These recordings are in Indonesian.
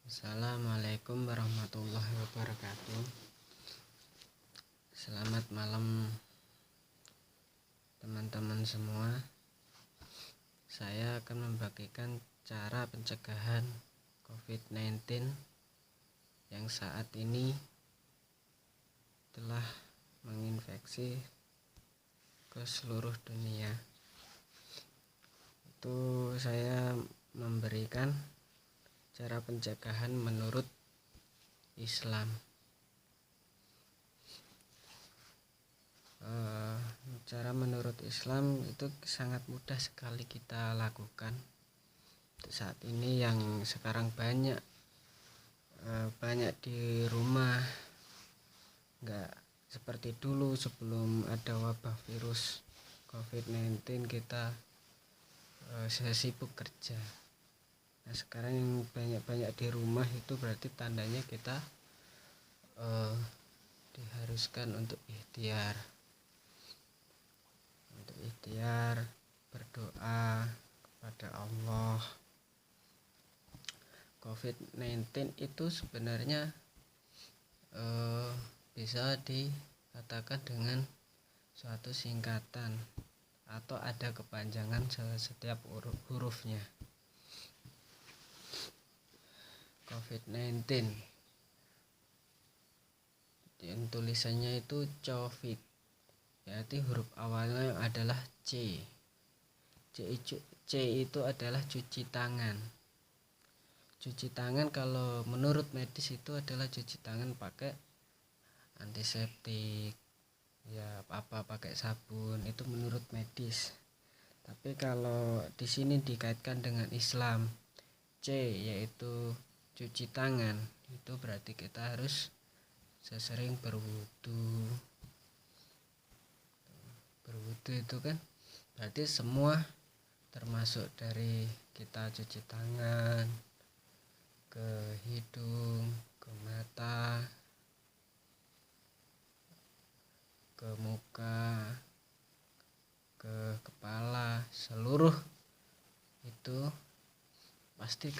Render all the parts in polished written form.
Assalamualaikum warahmatullahi wabarakatuh. Selamat malam teman-teman semua. Saya akan membagikan cara pencegahan COVID-19 yang saat ini telah menginfeksi ke seluruh dunia. Itu saya memberikan cara pencegahan menurut Islam. Cara menurut Islam itu sangat mudah sekali kita lakukan. Saat ini yang sekarang banyak di rumah, nggak seperti dulu sebelum ada wabah virus COVID-19 kita sibuk kerja. Nah sekarang yang banyak di rumah itu berarti tandanya kita diharuskan untuk ikhtiar berdoa kepada Allah. COVID-19 itu sebenarnya bisa dikatakan dengan suatu singkatan atau ada kepanjangan setiap hurufnya. COVID-19 dan tulisannya itu COVID, berarti huruf awalnya adalah C. C itu adalah cuci tangan. Cuci tangan kalau menurut medis itu adalah cuci tangan pakai antiseptik, ya pakai sabun, itu menurut medis. Tapi kalau di sini dikaitkan dengan Islam, C yaitu cuci tangan, itu berarti kita harus sesering berwudu. Berwudu itu kan berarti semua termasuk dari kita cuci tangan ke hidung, ke mata, ke muka, ke kepala, seluruh itu pasti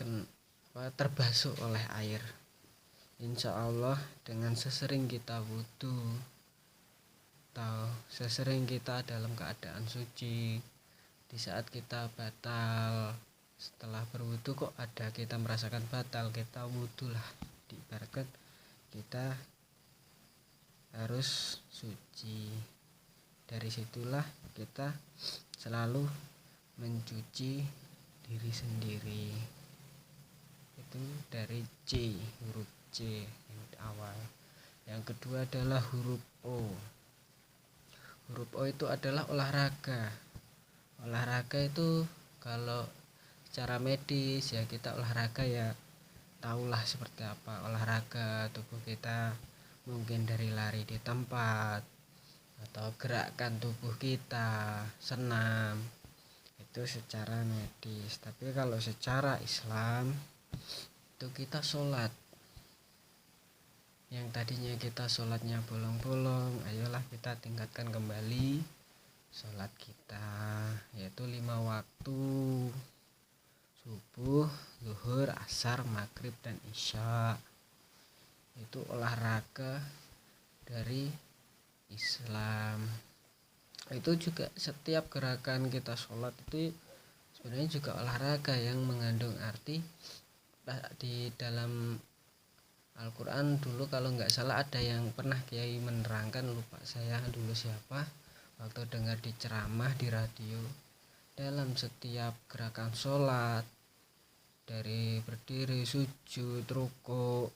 terbasuh oleh air. Insya Allah dengan sesering kita wudu atau sesering kita dalam keadaan suci, di saat kita batal setelah berwudu kok ada kita merasakan batal, kita wudu lah, diibaratkan kita harus suci. Dari situlah kita selalu mencuci diri sendiri. Itu dari C, huruf C yang awal. Yang kedua adalah huruf O. Huruf O itu adalah olahraga. Olahraga itu kalau secara medis ya kita olahraga ya tahulah seperti apa olahraga tubuh kita, mungkin dari lari di tempat atau gerakkan tubuh kita, senam, itu secara medis. Tapi kalau secara Islam itu kita sholat. Yang tadinya kita sholatnya bolong-bolong, ayolah kita tingkatkan kembali sholat kita, yaitu 5 waktu: subuh, zuhur, asar, maghrib, dan isya. Itu olahraga dari Islam. Itu juga setiap gerakan kita sholat itu sebenarnya juga olahraga yang mengandung arti. Di dalam Al-Quran dulu kalau nggak salah ada yang pernah kiai menerangkan, lupa saya dulu siapa, waktu dengar di ceramah di radio, dalam setiap gerakan sholat dari berdiri, sujud, rukuk,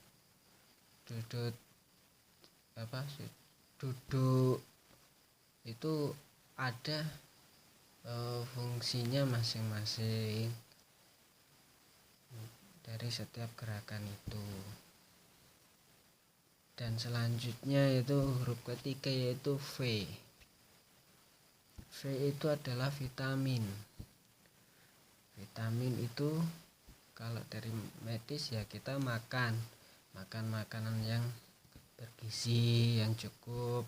duduk itu ada fungsinya masing-masing dari setiap gerakan itu. Dan selanjutnya itu huruf ketiga yaitu V. V itu adalah vitamin. Vitamin itu kalau dari medis ya kita makan makanan yang bergizi, yang cukup,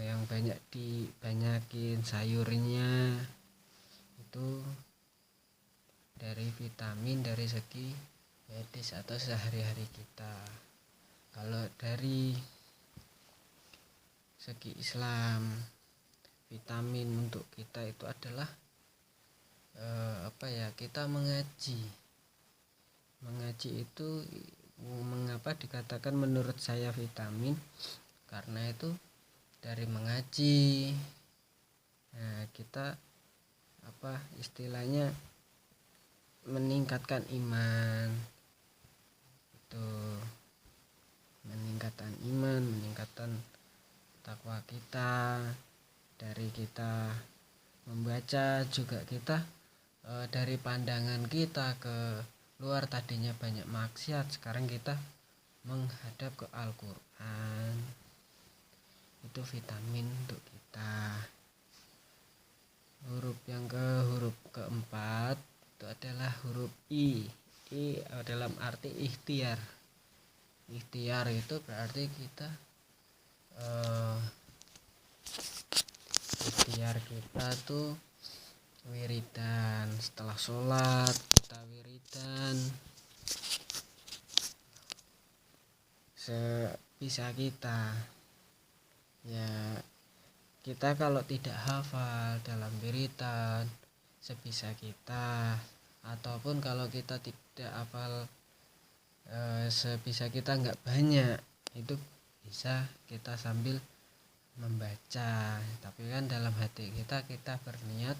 yang dibanyakin sayurnya. Itu dari vitamin, dari segi medis atau sehari-hari kita. Kalau dari segi Islam, vitamin untuk kita itu adalah kita mengaji itu. Mengapa dikatakan menurut saya vitamin? Karena itu dari mengaji, kita istilahnya meningkatkan iman, itu meningkatkan takwa kita. Dari kita membaca juga kita dari pandangan kita ke luar, tadinya banyak maksiat, sekarang kita menghadap ke Al-Quran. Itu vitamin untuk kita. Huruf keempat itu adalah huruf I dalam arti ikhtiar. Ikhtiar itu berarti kita ikhtiar kita tuh wiridan. Setelah sholat kita wiridan sebisa kita. Ya, kita kalau tidak hafal dalam wiridan sebisa kita, ataupun kalau kita tidak hafal sebisa kita nggak banyak, itu bisa kita sambil membaca, tapi kan dalam hati kita berniat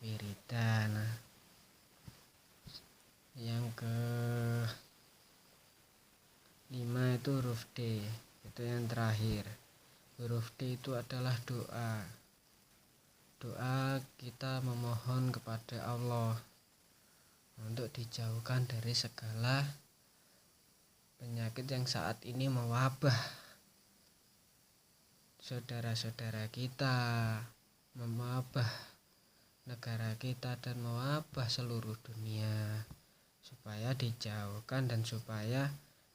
wiridan. Yang ke 5 itu huruf D, itu yang terakhir. Huruf D itu adalah doa. Doa kita memohon kepada Allah untuk dijauhkan dari segala penyakit yang saat ini mewabah saudara-saudara kita, mewabah negara kita, dan mewabah seluruh dunia, supaya dijauhkan dan supaya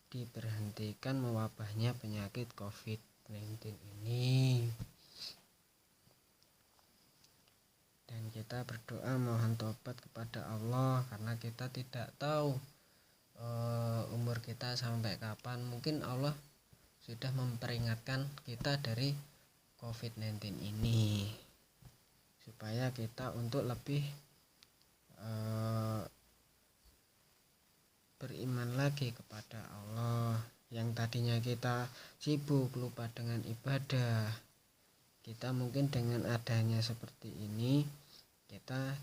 diberhentikan mewabahnya penyakit COVID-19 ini. Dan kita berdoa mohon tobat kepada Allah, karena kita tidak tahu umur kita sampai kapan. Mungkin Allah sudah memperingatkan kita dari COVID-19 ini, supaya kita untuk lebih beriman lagi kepada Allah. Yang tadinya kita sibuk lupa dengan ibadah, kita mungkin dengan adanya seperti ini, kita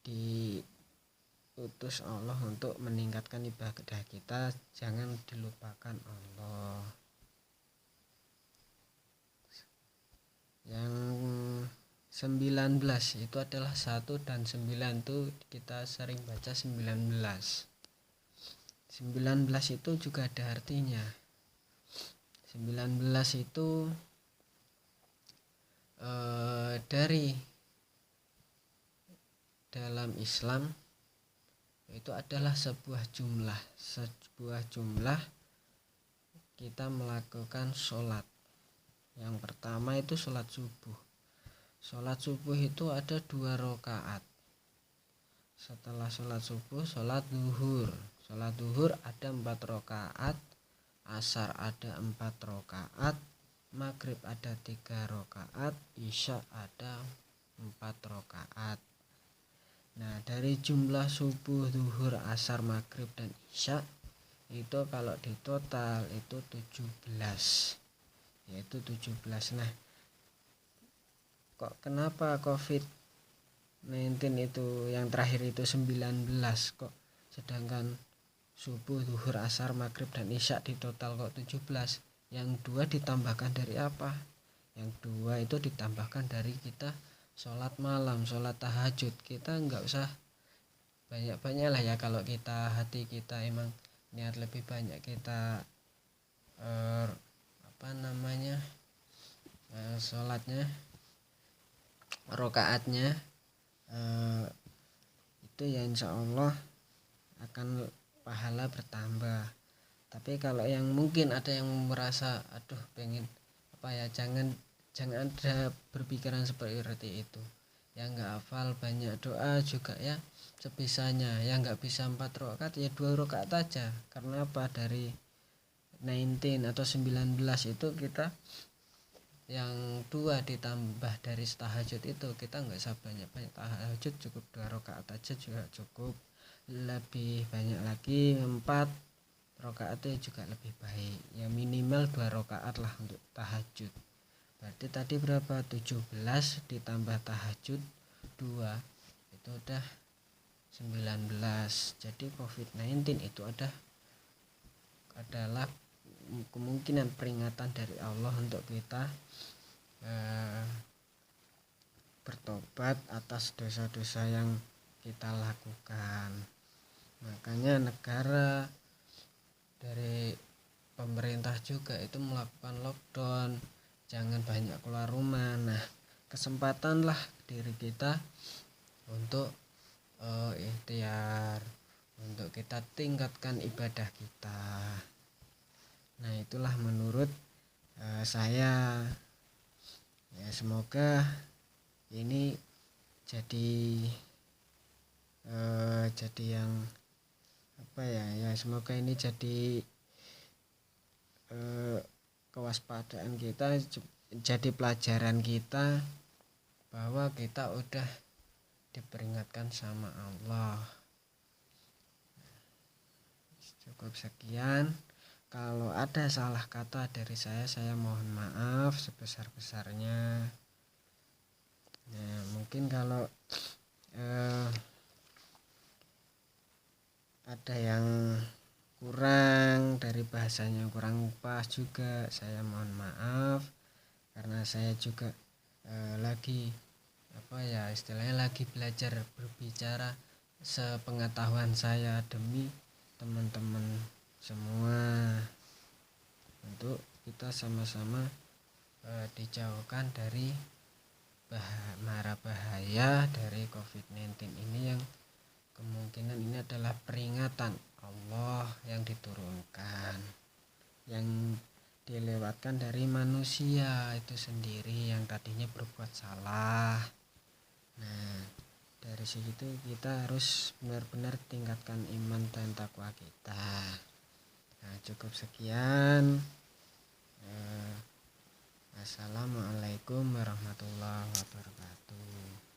diutus Allah untuk meningkatkan ibadah kita. Jangan dilupakan Allah. Yang 19 itu adalah 1 dan 9 itu kita sering baca 19. 19 itu juga ada artinya. 19 itu dari dalam Islam itu adalah sebuah jumlah kita melakukan sholat. Yang pertama itu sholat subuh. Sholat subuh itu ada 2 rakaat. Setelah sholat subuh, sholat duhur. Sholat duhur ada 4 rakaat, asar ada 4 rakaat, maghrib ada 3 rakaat, isya ada 4 rakaat. Nah, dari jumlah subuh, duhur, asar, maghrib, dan isya itu kalau di total itu 17. Yaitu 17. Nah, kok kenapa COVID-19 itu yang terakhir itu 19, kok sedangkan subuh, duhur, asar, maghrib, dan isya di total kok 17? Yang 2 ditambahkan dari apa? Yang 2 itu ditambahkan dari kita sholat malam, sholat tahajud. Kita nggak usah banyak-banyak lah ya, kalau kita hati kita emang niat lebih banyak, kita sholatnya, rokaatnya itu ya insya Allah akan pahala bertambah. Tapi kalau yang mungkin ada yang merasa pengen jangan ada berpikiran seperti itu. yang nggak hafal banyak doa juga ya sebisanya, yang nggak bisa 4 rakaat ya 2 rakaat aja. Karena apa, dari 19 atau 19 itu kita yang 2 ditambah dari tahajud itu kita nggak usah banyak-banyak, tahajud cukup 2 rakaat aja juga cukup. Lebih banyak lagi 4 rakaatnya juga lebih baik, ya minimal 2 rakaat lah untuk tahajud. Berarti tadi berapa, 17 ditambah tahajud 2 itu udah 19. Jadi COVID-19 itu adalah kemungkinan peringatan dari Allah untuk kita bertobat atas dosa-dosa yang kita lakukan. Makanya negara dari pemerintah juga itu melakukan lockdown, jangan banyak keluar rumah. Nah, kesempatan lah diri kita untuk ikhtiar, untuk kita tingkatkan ibadah kita. Nah, itulah menurut saya. Ya, semoga ini jadi yang apa ya, semoga ini jadi kewaspadaan kita, jadi pelajaran kita bahwa kita udah diperingatkan sama Allah. Cukup sekian. Kalau ada salah kata dari saya mohon maaf sebesar-besarnya. Nah, mungkin kalau ada yang kurang dari bahasanya, kurang pas juga, saya mohon maaf. Karena saya juga lagi istilahnya lagi belajar berbicara sepengetahuan saya demi teman-teman semua, untuk kita sama-sama dijauhkan dari mara bahaya dari COVID-19 ini, yang kemungkinan ini adalah peringatan Allah yang diturunkan, yang dilewatkan dari manusia itu sendiri yang tadinya berbuat salah. Nah, dari situ kita harus benar-benar tingkatkan iman dan takwa kita. Nah, cukup sekian. Assalamualaikum warahmatullahi wabarakatuh.